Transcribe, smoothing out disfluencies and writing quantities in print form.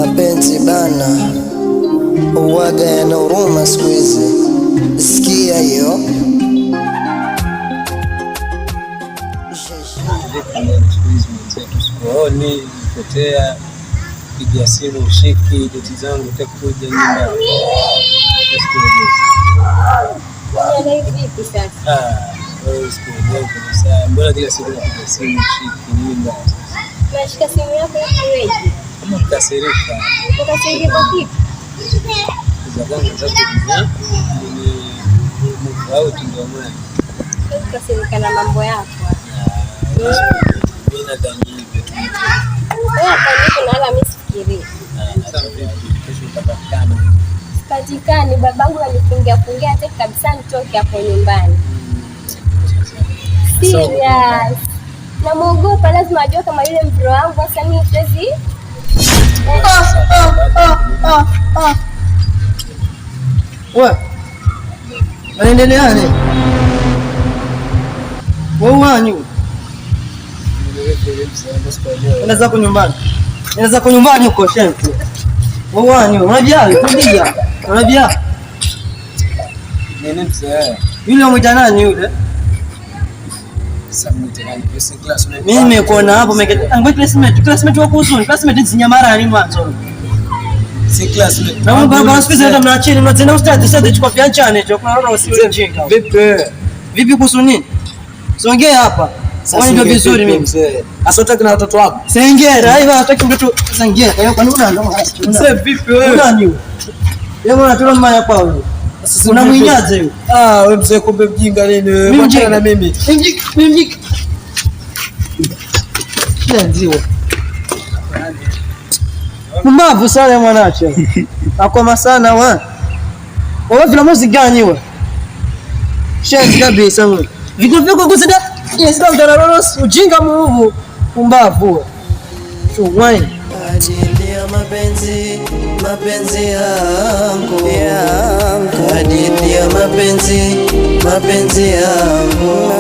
Mapenzi bana uwaga yana huruma siku hizi, sikia hiyo. Sikuoni, nipotea, pigia simu ushiki, deti zangu utakuja nyumba. Mbona kila siku napiga simu ushiki nyumba? Unashika simu yako hivi? Kama ukasirika. Ukasirika vipi? Zangu za kutumia ni move out ndio maana. Ukasirika na mambo yako. Mimi nadhani hivyo tu. Wewe kwa nini wala msifikiri? Kesho utapatikana. Sipatikani, babangu alifungia hata kabisa nitoke hapo nyumbani. Serious. Na muogopa, lazima ajue kama yule mvulana wangu sasa mimi siwezi. Wewe unaendelea nini? Wewe wanyu unaweza kwa nyumbani, unaweza kwa nyumbani huko shenzi. Wewe wanyu unajia kudia, unajia nini mzee? Yule mwita nani yule? Mimi nimekuona hapo meketi classmate wako uzuni, classmate zinyamara ni mwanzo. Si classmate. Na mbona siku zote mnaachili mnatenda ustadi sasa chukua fianchane tu kuna roho si mjinga. Vipi kuhusu nini? Songea hapa. Wewe ndio vizuri mimi mzee. Asante na watoto wako. Sengera, hivi hataki mtoto sengera. Kwa hiyo kwa nini unaanza? Mzee vipi wewe? Unani? Yeye anatoa maya kwa wewe. Sasa unamwinyaza hiyo. Wewe mzee kumbe mjinga nini wewe? Mjinga na mimi. Mjinga. Ndio. Mbavu sana mwanacho. Akoma sana wewe. Wewe vile muziki gani wewe? Shenzi kabisa wewe. Vitu vyako kuzida. Yes, ndio roros ujinga muvu. Mbavu. Chungwani. Ajili ya mapenzi yangu. Ajili ya mapenzi yangu.